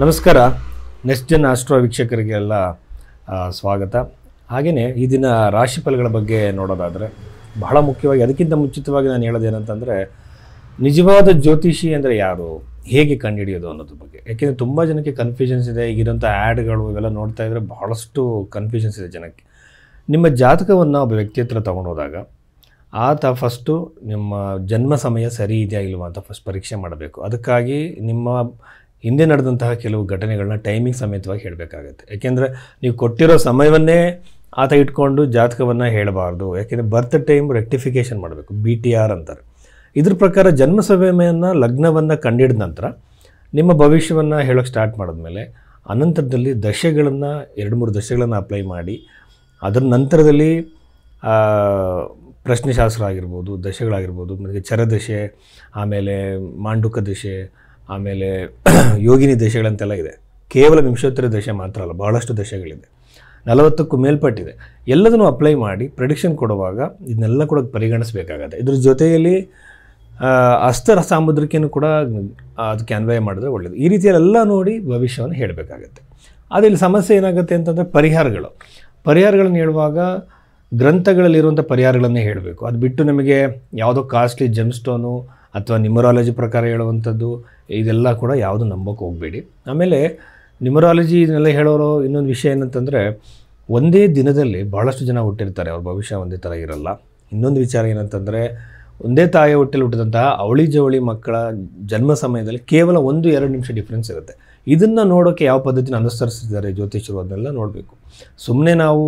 ನಮಸ್ಕಾರ. Next Jan astro ವೀಕ್ಷಕರಿಗೆಲ್ಲ ಸ್ವಾಗತ. ಹಾಗೆಯೇ ಈ ದಿನ ರಾಶಿ ಫಲಗಳ ಬಗ್ಗೆ ನೋಡೋದಾದರೆ ಬಹಳ ಮುಖ್ಯವಾಗಿ ಅದಕ್ಕಿಂತ ಮುಂಚಿತವಾಗಿ ನಾನು ಹೇಳೋದೇನಂತಂದರೆ ನಿಜವಾದ ಜ್ಯೋತಿಷಿ ಅಂದರೆ ಯಾರು, ಹೇಗೆ ಕಂಡುಹಿಡಿಯೋದು ಅನ್ನೋದ್ರ ಬಗ್ಗೆ. ಯಾಕೆಂದರೆ ತುಂಬ ಜನಕ್ಕೆ ಕನ್ಫ್ಯೂಷನ್ಸ್ ಇದೆ. ಈಗಿರೋಂಥ ಆ್ಯಡ್ಗಳು ಇವೆಲ್ಲ ನೋಡ್ತಾ ಇದ್ದರೆ ಬಹಳಷ್ಟು ಕನ್ಫ್ಯೂಷನ್ಸ್ ಇದೆ ಜನಕ್ಕೆ. ನಿಮ್ಮ ಜಾತಕವನ್ನು ಒಬ್ಬ ವ್ಯಕ್ತಿ ಹತ್ರ ತೊಗೊಂಡೋದಾಗ ಆತ ಫಸ್ಟು ನಿಮ್ಮ ಜನ್ಮ ಸಮಯ ಸರಿ ಇದೆಯಾ ಇಲ್ವಾ ಅಂತ ಫಸ್ಟ್ ಪರೀಕ್ಷೆ ಮಾಡಬೇಕು. ಅದಕ್ಕಾಗಿ ನಿಮ್ಮ ಹಿಂದೆ ನಡೆದಂತಹ ಕೆಲವು ಘಟನೆಗಳನ್ನ ಟೈಮಿಂಗ್ ಸಮೇತವಾಗಿ ಹೇಳಬೇಕಾಗತ್ತೆ. ಯಾಕೆಂದರೆ ನೀವು ಕೊಟ್ಟಿರೋ ಸಮಯವನ್ನೇ ಆತ ಇಟ್ಕೊಂಡು ಜಾತಕವನ್ನು ಹೇಳಬಾರ್ದು. ಯಾಕೆಂದರೆ ಬರ್ತ್ ಟೈಮ್ ರೆಕ್ಟಿಫಿಕೇಷನ್ ಮಾಡಬೇಕು, BTR ಅಂತಾರೆ. ಇದ್ರ ಪ್ರಕಾರ ಜನ್ಮ ಸಮಯವನ್ನು ಲಗ್ನವನ್ನು ಕಂಡಿಡಿದ ನಂತರ ನಿಮ್ಮ ಭವಿಷ್ಯವನ್ನು ಹೇಳೋಕ್ಕೆ ಸ್ಟಾರ್ಟ್ ಮಾಡಿದ್ಮೇಲೆ ಅನಂತರದಲ್ಲಿ ದಶೆಗಳನ್ನು 2-3 ದಶೆಗಳನ್ನು ಅಪ್ಲೈ ಮಾಡಿ ಅದರ ನಂತರದಲ್ಲಿ ಪ್ರಶ್ನೆಶಾಸ್ತ್ರ ಆಗಿರ್ಬೋದು, ದಶೆಗಳಾಗಿರ್ಬೋದು, ಮತ್ತು ಚರದಶೆ, ಆಮೇಲೆ ಮಾಂಡುಕ ದಶೆ, ಆಮೇಲೆ ಯೋಗಿನಿ ದಶೆಗಳಂತೆಲ್ಲ ಇದೆ. ಕೇವಲ ವಿಂಶೋತ್ತರ ದಶೆ ಮಾತ್ರ ಅಲ್ಲ, ಬಹಳಷ್ಟು ದಶೆಗಳಿದೆ, 40ಕ್ಕೂ ಮೇಲ್ಪಟ್ಟಿದೆ. ಎಲ್ಲದನ್ನು ಅಪ್ಲೈ ಮಾಡಿ ಪ್ರೆಡಿಕ್ಷನ್ ಕೊಡುವಾಗ ಇದನ್ನೆಲ್ಲ ಕೂಡ ಪರಿಗಣಿಸಬೇಕಾಗತ್ತೆ. ಇದ್ರ ಜೊತೆಯಲ್ಲಿ ಅಸ್ತರ ಸಾಮುದ್ರಿಕೆಯನ್ನು ಕೂಡ ಅದಕ್ಕೆ ಅನ್ವಯ ಮಾಡಿದ್ರೆ ಒಳ್ಳೆಯದು. ಈ ರೀತಿಯಲ್ಲೆಲ್ಲ ನೋಡಿ ಭವಿಷ್ಯವನ್ನು ಹೇಳಬೇಕಾಗತ್ತೆ. ಆದರೆ ಇಲ್ಲಿ ಸಮಸ್ಯೆ ಏನಾಗುತ್ತೆ ಅಂತಂದರೆ ಪರಿಹಾರಗಳನ್ನು ಹೇಳುವಾಗ ಗ್ರಂಥಗಳಲ್ಲಿರುವಂಥ ಪರಿಹಾರಗಳನ್ನೇ ಹೇಳಬೇಕು. ಅದು ಬಿಟ್ಟು ನಮಗೆ ಯಾವುದೋ ಕಾಸ್ಟ್ಲಿ ಜೆಮ್ಸ್ಟೋನು ಅಥವಾ ನ್ಯೂಮರಾಲಜಿ ಪ್ರಕಾರ ಹೇಳುವಂಥದ್ದು ಇದೆಲ್ಲ ಕೂಡ ಯಾವುದು ನಂಬೋಕೆ ಹೋಗಬೇಡಿ. ಆಮೇಲೆ ನ್ಯೂಮರಾಲಜಿ ಇದನ್ನೆಲ್ಲ ಹೇಳೋರು ಇನ್ನೊಂದು ವಿಷಯ ಏನಂತಂದರೆ ಒಂದೇ ದಿನದಲ್ಲಿ ಭಾಳಷ್ಟು ಜನ ಹುಟ್ಟಿರ್ತಾರೆ, ಅವ್ರ ಭವಿಷ್ಯ ಒಂದೇ ಥರ ಇರಲ್ಲ. ಇನ್ನೊಂದು ವಿಚಾರ ಏನಂತಂದರೆ ಒಂದೇ ತಾಯಿಯ ಹೊಟ್ಟೆಲಿ ಹುಟ್ಟಿದಂತಹ ಅವಳಿ ಜವಳಿ ಮಕ್ಕಳ ಜನ್ಮ ಸಮಯದಲ್ಲಿ ಕೇವಲ 1-2 ನಿಮಿಷ ಡಿಫ್ರೆನ್ಸ್ ಇರುತ್ತೆ. ಇದನ್ನು ನೋಡೋಕ್ಕೆ ಯಾವ ಪದ್ಧತಿನ ಅನುಸರಿಸಿದ್ದಾರೆ ಜ್ಯೋತಿಷರು ಅದನ್ನೆಲ್ಲ ನೋಡಬೇಕು. ಸುಮ್ಮನೆ ನಾವು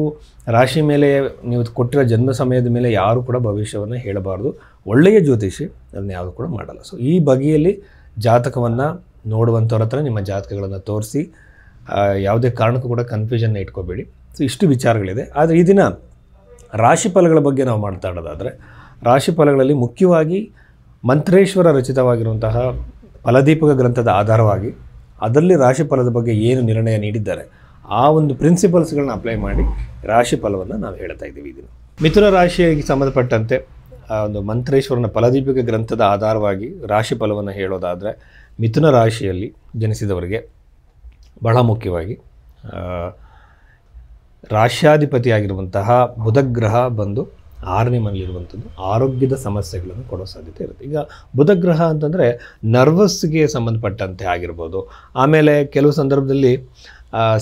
ರಾಶಿ ಮೇಲೆ ನೀವು ಕೊಟ್ಟಿರೋ ಜನ್ಮ ಸಮಯದ ಮೇಲೆ ಯಾರು ಕೂಡ ಭವಿಷ್ಯವನ್ನು ಹೇಳಬಾರ್ದು. ಒಳ್ಳೆಯ ಜ್ಯೋತಿಷಿ ಅದನ್ನ ಯಾವುದು ಕೂಡ ಮಾಡಲ್ಲ. ಸೊ ಈ ಬಗೆಯಲ್ಲಿ ಜಾತಕವನ್ನು ನೋಡುವಂಥವ್ರ ಹತ್ರ ನಿಮ್ಮ ಜಾತಕಗಳನ್ನು ತೋರಿಸಿ ಯಾವುದೇ ಕಾರಣಕ್ಕೂ ಕೂಡ ಕನ್ಫ್ಯೂಷನ್ನ ಇಟ್ಕೋಬೇಡಿ. ಸೊ ಇಷ್ಟು ವಿಚಾರಗಳಿದೆ. ಆದರೆ ಈ ದಿನ ರಾಶಿ ಫಲಗಳ ಬಗ್ಗೆ ನಾವು ಮಾತಾಡೋದಾದರೆ ರಾಶಿ ಫಲಗಳಲ್ಲಿ ಮುಖ್ಯವಾಗಿ ಮಂತ್ರೇಶ್ವರ ರಚಿತವಾಗಿರುವಂತಹ ಫಲದೀಪಕ ಗ್ರಂಥದ ಆಧಾರವಾಗಿ ಅದರಲ್ಲಿ ರಾಶಿ ಫಲದ ಬಗ್ಗೆ ಏನು ನಿರ್ಣಯ ನೀಡಿದ್ದಾರೆ ಆ ಒಂದು ಪ್ರಿನ್ಸಿಪಲ್ಸ್ಗಳನ್ನ ಅಪ್ಲೈ ಮಾಡಿ ರಾಶಿ ಫಲವನ್ನು ನಾವು ಹೇಳ್ತಾ ಇದ್ದೀವಿ. ಇದನ್ನು ಮಿಥುನ ರಾಶಿಗೆ ಸಂಬಂಧಪಟ್ಟಂತೆ ಒಂದು ಮಂತ್ರೇಶ್ವರನ ಫಲದೀಪಿಕ ಗ್ರಂಥದ ಆಧಾರವಾಗಿ ರಾಶಿ ಫಲವನ್ನು ಹೇಳೋದಾದರೆ ಮಿಥುನ ರಾಶಿಯಲ್ಲಿ ಜನಿಸಿದವರಿಗೆ ಬಹಳ ಮುಖ್ಯವಾಗಿ ರಾಶ್ಯಾಧಿಪತಿಯಾಗಿರುವಂತಹ ಬುಧಗ್ರಹ ಬಂದು 6ನೇ ಮನೆಯಲ್ಲಿರುವಂಥದ್ದು ಆರೋಗ್ಯದ ಸಮಸ್ಯೆಗಳನ್ನು ಕೊಡೋ ಸಾಧ್ಯತೆ ಇರುತ್ತೆ. ಈಗ ಬುಧಗ್ರಹ ಅಂತಂದರೆ ನರ್ವಸ್ಗೆ ಸಂಬಂಧಪಟ್ಟಂತೆ ಆಗಿರ್ಬೋದು. ಆಮೇಲೆ ಕೆಲವು ಸಂದರ್ಭದಲ್ಲಿ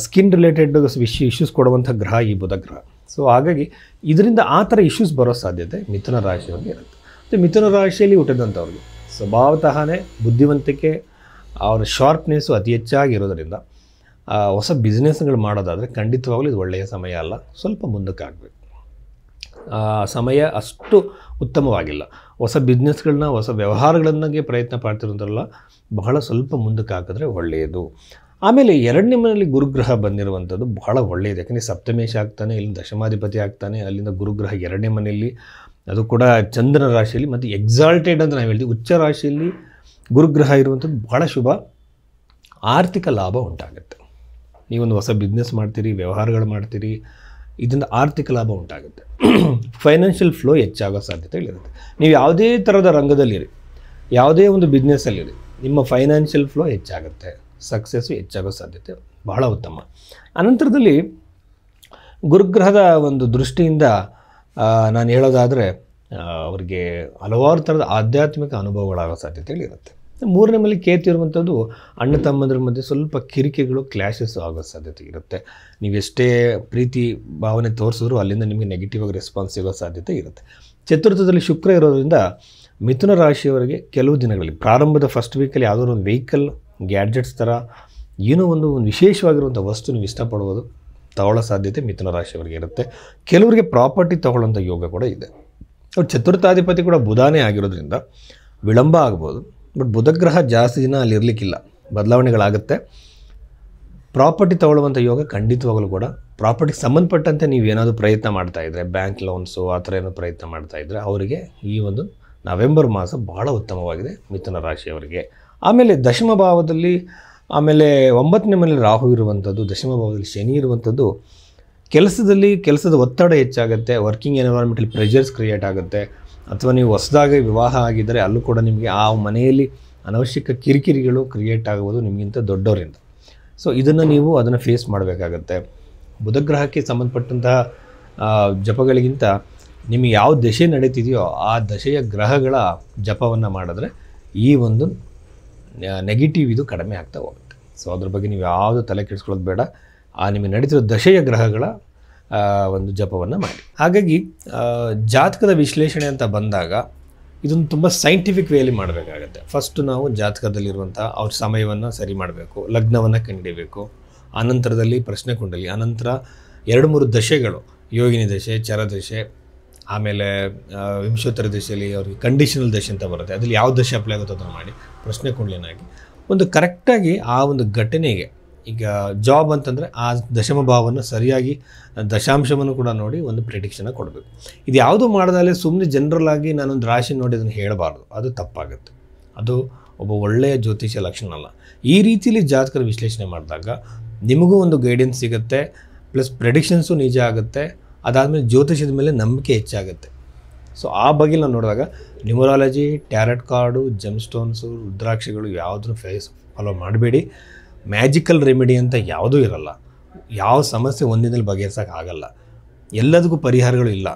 ಸ್ಕಿನ್ ರಿಲೇಟೆಡ್ ಇಶ್ಯೂಸ್ ಕೊಡುವಂಥ ಗ್ರಹ ಈ ಬುಧಗ್ರಹ. ಸೊ ಹಾಗಾಗಿ ಇದರಿಂದ ಆ ಥರ ಇಶ್ಯೂಸ್ ಬರೋ ಸಾಧ್ಯತೆ ಮಿಥುನ ರಾಶಿಯವರಿಗೆ ಇರುತ್ತೆ. ಮತ್ತು ಮಿಥುನ ರಾಶಿಯಲ್ಲಿ ಹುಟ್ಟಿದಂಥವ್ರಿಗೆ ಸ್ವಭಾವತಃನೇ ಬುದ್ಧಿವಂತಿಕೆ, ಅವರ ಶಾರ್ಪ್ನೆಸ್ಸು ಅತಿ ಹೆಚ್ಚಾಗಿರೋದರಿಂದ ಹೊಸ ಬಿಸ್ನೆಸ್ಗಳು ಮಾಡೋದಾದರೆ ಖಂಡಿತವಾಗಲೂ ಇದು ಒಳ್ಳೆಯ ಸಮಯ ಅಲ್ಲ, ಸ್ವಲ್ಪ ಮುಂದಕ್ಕೆ ಆಗಬೇಕು. ಸಮಯ ಅಷ್ಟು ಉತ್ತಮವಾಗಿಲ್ಲ. ಹೊಸ ಬಿಸ್ನೆಸ್ಗಳನ್ನ, ಹೊಸ ವ್ಯವಹಾರಗಳನ್ನಾಗೆ ಪ್ರಯತ್ನ ಪಡ್ತಿರೋದ್ರಲ್ಲ, ಬಹಳ ಸ್ವಲ್ಪ ಮುಂದಕ್ಕೆ ಹಾಕಿದ್ರೆ ಒಳ್ಳೆಯದು. ಆಮೇಲೆ 2ನೇ ಮನೆಯಲ್ಲಿ ಗುರುಗ್ರಹ ಬಂದಿರುವಂಥದ್ದು ಬಹಳ ಒಳ್ಳೆಯದು. ಯಾಕಂದರೆ ಸಪ್ತಮೇಶ ಆಗ್ತಾನೆ, ಇಲ್ಲಿ ದಶಮಾಧಿಪತಿ ಆಗ್ತಾನೆ, ಅಲ್ಲಿಂದ ಗುರುಗ್ರಹ 2ನೇ ಮನೆಯಲ್ಲಿ, ಅದು ಕೂಡ ಚಂದ್ರನ ರಾಶಿಯಲ್ಲಿ ಮತ್ತು ಎಕ್ಸಾಲ್ಟೆಡ್ ಅಂತ ನಾವು ಹೇಳ್ತೀವಿ. ಉಚ್ಚ ರಾಶಿಯಲ್ಲಿ ಗುರುಗ್ರಹ ಇರುವಂಥದ್ದು ಬಹಳ ಶುಭ. ಆರ್ಥಿಕ ಲಾಭ ಉಂಟಾಗುತ್ತೆ. ನೀವೊಂದು ಹೊಸ ಬಿಸ್ನೆಸ್ ಮಾಡ್ತೀರಿ, ವ್ಯವಹಾರಗಳು ಮಾಡ್ತೀರಿ, ಇದರಿಂದ ಆರ್ಥಿಕ ಲಾಭ ಉಂಟಾಗುತ್ತೆ. ಫೈನಾನ್ಷಿಯಲ್ ಫ್ಲೋ ಹೆಚ್ಚಾಗೋ ಸಾಧ್ಯತೆಗಳಿರುತ್ತೆ. ನೀವು ಯಾವುದೇ ಥರದ ರಂಗದಲ್ಲಿರಿ, ಯಾವುದೇ ಒಂದು ಬಿಸ್ನೆಸ್ಸಲ್ಲಿರಿ, ನಿಮ್ಮ ಫೈನಾನ್ಷಿಯಲ್ ಫ್ಲೋ ಹೆಚ್ಚಾಗುತ್ತೆ, ಸಕ್ಸಸ್ಸು ಹೆಚ್ಚಾಗೋ ಸಾಧ್ಯತೆ ಬಹಳ ಉತ್ತಮ. ಅನಂತರದಲ್ಲಿ ಗುರುಗ್ರಹದ ಒಂದು ದೃಷ್ಟಿಯಿಂದ ನಾನು ಹೇಳೋದಾದರೆ ಅವರಿಗೆ ಹಲವಾರು ಥರದ ಆಧ್ಯಾತ್ಮಿಕ ಅನುಭವಗಳಾಗೋ ಸಾಧ್ಯತೆಗಳಿರುತ್ತೆ. 3ನೇ ಮನೆಯಲ್ಲಿ ಕೇತು ಇರುವಂಥದ್ದು ಅಣ್ಣ ತಮ್ಮಂದ್ರ ಮಧ್ಯೆ ಸ್ವಲ್ಪ ಕಿರಿಕಿಗಳು, ಕ್ಲ್ಯಾಶಸ್ ಆಗೋ ಸಾಧ್ಯತೆ ಇರುತ್ತೆ. ನೀವೆಷ್ಟೇ ಪ್ರೀತಿ ಭಾವನೆ ತೋರಿಸಿದ್ರು ಅಲ್ಲಿಂದ ನಿಮಗೆ ನೆಗೆಟಿವ್ ಆಗಿ ರೆಸ್ಪಾನ್ಸ್ ಸಿಗೋ ಸಾಧ್ಯತೆ ಇರುತ್ತೆ. ಚತುರ್ಥದಲ್ಲಿ ಶುಕ್ರ ಇರೋದ್ರಿಂದ ಮಿಥುನ ರಾಶಿಯವರಿಗೆ ಕೆಲವು ದಿನಗಳಲ್ಲಿ ಪ್ರಾರಂಭದ ಫಸ್ಟ್ ವೀಕಲ್ಲಿ ಯಾವುದೋ ಒಂದು ವೆಹಿಕಲ್, ಗ್ಯಾಡ್ಜೆಟ್ಸ್ ಥರ ಏನೋ ಒಂದು ವಿಶೇಷವಾಗಿರುವಂಥ ವಸ್ತು ನೀವು ಇಷ್ಟಪಡುವುದು ತಗೊಳ್ಳೋ ಸಾಧ್ಯತೆ ಮಿಥುನ ರಾಶಿಯವರಿಗೆ ಇರುತ್ತೆ. ಕೆಲವರಿಗೆ ಪ್ರಾಪರ್ಟಿ ತಗೊಳ್ಳೋಂಥ ಯೋಗ ಕೂಡ ಇದೆ. ಅವ್ರು ಚತುರ್ಥಾಧಿಪತಿ ಕೂಡ ಬುಧನೇ ಆಗಿರೋದ್ರಿಂದ ವಿಳಂಬ ಆಗ್ಬೋದು. ಬಟ್ ಬುಧಗ್ರಹ ಜಾಸ್ತಿ ದಿನ ಅಲ್ಲಿ ಇರಲಿಕ್ಕಿಲ್ಲ, ಬದಲಾವಣೆಗಳಾಗುತ್ತೆ. ಪ್ರಾಪರ್ಟಿ ತಗೊಳ್ಳುವಂಥ ಯೋಗ ಖಂಡಿತವಾಗಲೂ ಕೂಡ ಪ್ರಾಪರ್ಟಿಗೆ ಸಂಬಂಧಪಟ್ಟಂತೆ ನೀವು ಏನಾದರೂ ಪ್ರಯತ್ನ ಮಾಡ್ತಾಯಿದ್ರೆ, ಬ್ಯಾಂಕ್ ಲೋನ್ಸು ಆ ಥರ ಏನೋ ಪ್ರಯತ್ನ ಮಾಡ್ತಾಯಿದ್ರೆ ಅವರಿಗೆ ಈ ಒಂದು ನವೆಂಬರ್ ಮಾಸ ಭಾಳ ಉತ್ತಮವಾಗಿದೆ ಮಿಥುನ ರಾಶಿಯವರಿಗೆ. ಆಮೇಲೆ ದಶಮ ಭಾವದಲ್ಲಿ, ಆಮೇಲೆ 9ನೇ ಮನೆಯಲ್ಲಿ ರಾಹು ಇರುವಂಥದ್ದು, ದಶಮ ಭಾವದಲ್ಲಿ ಶನಿ ಇರುವಂಥದ್ದು ಕೆಲಸದ ಒತ್ತಡ ಹೆಚ್ಚಾಗುತ್ತೆ. ವರ್ಕಿಂಗ್ ಎನ್ವೈರನ್ಮೆಂಟಲ್ಲಿ ಪ್ರೆಷರ್ಸ್ ಕ್ರಿಯೇಟ್ ಆಗುತ್ತೆ. ಅಥವಾ ನೀವು ಹೊಸದಾಗಿ ವಿವಾಹ ಆಗಿದ್ದರೆ ಅಲ್ಲೂ ಕೂಡ ನಿಮಗೆ ಆ ಮನೆಯಲ್ಲಿ ಅನವಶ್ಯಕ ಕಿರಿಕಿರಿಗಳು ಕ್ರಿಯೇಟ್ ಆಗುವುದು ನಿಮಗಿಂತ ದೊಡ್ಡವರಿಂದ. ಸೊ ಇದನ್ನು ನೀವು ಅದನ್ನು ಫೇಸ್ ಮಾಡಬೇಕಾಗತ್ತೆ. ಬುಧಗ್ರಹಕ್ಕೆ ಸಂಬಂಧಪಟ್ಟಂತಹ ಜಪಗಳಿಗಿಂತ ನಿಮಗೆ ಯಾವ ದಶೆ ನಡೀತಿದೆಯೋ ಆ ದಶೆಯ ಗ್ರಹಗಳ ಜಪವನ್ನು ಮಾಡಿದ್ರೆ ಈ ಒಂದು ನೆಗೆಟಿವ್ ಇದು ಕಡಿಮೆ ಆಗ್ತಾ ಹೋಗುತ್ತೆ. ಸೊ ಅದ್ರ ಬಗ್ಗೆ ನೀವು ಯಾವುದು ತಲೆ ಕೆಡಿಸ್ಕೊಳ್ಳೋದು ಬೇಡ. ನಿಮಗೆ ನಡೀತಿರೋ ದಶೆಯ ಗ್ರಹಗಳ ಒಂದು ಜಪವನ್ನು ಮಾಡಿ. ಹಾಗಾಗಿ ಜಾತಕದ ವಿಶ್ಲೇಷಣೆ ಅಂತ ಬಂದಾಗ ಇದನ್ನು ತುಂಬ ಸೈಂಟಿಫಿಕ್ ವೇಲಿ ಮಾಡಬೇಕಾಗತ್ತೆ. ಫಸ್ಟು ನಾವು ಜಾತಕದಲ್ಲಿರುವಂಥ ಅವ್ರ ಸಮಯವನ್ನು ಸರಿ ಮಾಡಬೇಕು, ಲಗ್ನವನ್ನು ಕಂಡುಹಿಡಿಯಬೇಕು, ಆನಂತರದಲ್ಲಿ ಪ್ರಶ್ನೆ ಕುಂಡಲಿ, ಆನಂತರ 2-3 ದಶೆಗಳು, ಯೋಗಿನಿ ದಶೆ, ಚರದಶೆ, ಆಮೇಲೆ ವಿಂಶೋತ್ತರ ದಶೆಯಲ್ಲಿ ಅವ್ರಿಗೆ ಕಂಡೀಷನಲ್ ದಶೆ ಅಂತ ಬರುತ್ತೆ, ಅದ್ರಲ್ಲಿ ಯಾವ ದಶೆ ಅಪ್ಲೈ ಆಗುತ್ತೋ ಅದನ್ನು ಮಾಡಿ ಪ್ರಶ್ನೆ ಕುಂಡಲಿನಾಗಿ ಒಂದು ಕರೆಕ್ಟಾಗಿ ಆ ಒಂದು ಘಟನೆಗೆ, ಈಗ ಜಾಬ್ ಅಂತಂದರೆ ಆ ದಶಮ ಭಾವವನ್ನು ಸರಿಯಾಗಿ ದಶಾಂಶವನ್ನು ಕೂಡ ನೋಡಿ ಒಂದು ಪ್ರಿಡಿಕ್ಷನ್ ಕೊಡಬೇಕು. ಇದು ಯಾವುದು ಮಾಡಿದಾಗಲೇ ಸುಮ್ಮನೆ ಜನರಲ್ ಆಗಿ ನಾನೊಂದು ರಾಶಿ ನೋಡಿ ಅದನ್ನು ಹೇಳಬಾರ್ದು, ಅದು ತಪ್ಪಾಗುತ್ತೆ. ಅದು ಒಬ್ಬ ಒಳ್ಳೆಯ ಜ್ಯೋತಿಷ್ಯ ಲಕ್ಷಣ ಅಲ್ಲ. ಈ ರೀತಿಯಲ್ಲಿ ಜಾತಕದ ವಿಶ್ಲೇಷಣೆ ಮಾಡಿದಾಗ ನಿಮಗೂ ಒಂದು ಗೈಡೆನ್ಸ್ ಸಿಗುತ್ತೆ, ಪ್ಲಸ್ ಪ್ರೆಡಿಕ್ಷನ್ಸು ನಿಜ ಆಗುತ್ತೆ. ಅದಾದಮೇಲೆ ಜ್ಯೋತಿಷ್ಯದ ಮೇಲೆ ನಂಬಿಕೆ ಹೆಚ್ಚಾಗುತ್ತೆ. ಸೊ ಆ ಬಗ್ಗೆ ನಾವು ನೋಡಿದಾಗ numerology, tarot card, gem stones, ರುದ್ರಾಕ್ಷಿಗಳು ಯಾವುದನ್ನು ಫಾಲೋ ಮಾಡಬೇಡಿ. ಮ್ಯಾಜಿಕಲ್ ರೆಮಿಡಿ ಅಂತ ಯಾವುದೂ ಇರಲ್ಲ. ಯಾವ ಸಮಸ್ಯೆ ಒಂದಿನಲ್ಲಿ ಬಗೆಹರಿಸೋಕ್ಕಾಗಲ್ಲ. ಎಲ್ಲದಕ್ಕೂ ಪರಿಹಾರಗಳು ಇಲ್ಲ,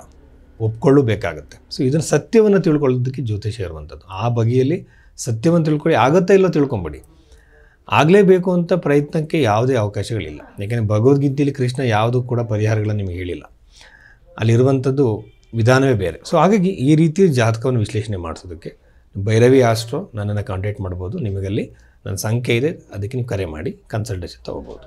ಒಪ್ಕೊಳ್ಳಬೇಕಾಗತ್ತೆ. ಸೊ ಇದನ್ನು ಸತ್ಯವನ್ನು ತಿಳ್ಕೊಳ್ಳೋದಕ್ಕೆ ಜ್ಯೋತಿಷ್ಯ ಇರುವಂಥದ್ದು. ಆ ಬಗೆಯಲ್ಲಿ ಸತ್ಯವನ್ನು ತಿಳ್ಕೊಳ್ಳಿ, ಆಗುತ್ತಾ ಇಲ್ಲೋ ತಿಳ್ಕೊಂಬಿಡಿ. ಆಗಲೇಬೇಕು ಅಂತ ಪ್ರಯತ್ನಕ್ಕೆ ಯಾವುದೇ ಅವಕಾಶಗಳಿಲ್ಲ. ಯಾಕೆಂದರೆ ಭಗವದ್ಗೀತೆಯಲ್ಲಿ ಕೃಷ್ಣ ಯಾವುದೂ ಕೂಡ ಪರಿಹಾರಗಳನ್ನು ನಿಮಗೆ ಹೇಳಿಲ್ಲ, ಅಲ್ಲಿರುವಂಥದ್ದು ವಿಧಾನವೇ ಬೇರೆ. ಸೊ ಹಾಗಾಗಿ ಈ ರೀತಿ ಜಾತಕವನ್ನು ವಿಶ್ಲೇಷಣೆ ಮಾಡಿಸೋದಕ್ಕೆ ಭೈರವಿ ಆಸ್ಟ್ರೋ ನನ್ನನ್ನು ಕಾಂಟ್ಯಾಕ್ಟ್ ಮಾಡ್ಬೋದು. ನಿಮಗಲ್ಲಿ ನನ್ನ ಸಂಖ್ಯೆ ಇದೆ, ಅದಕ್ಕೆ ನೀವು ಕರೆ ಮಾಡಿ ಕನ್ಸಲ್ಟೇಷನ್ ತೊಗೋಬೋದು.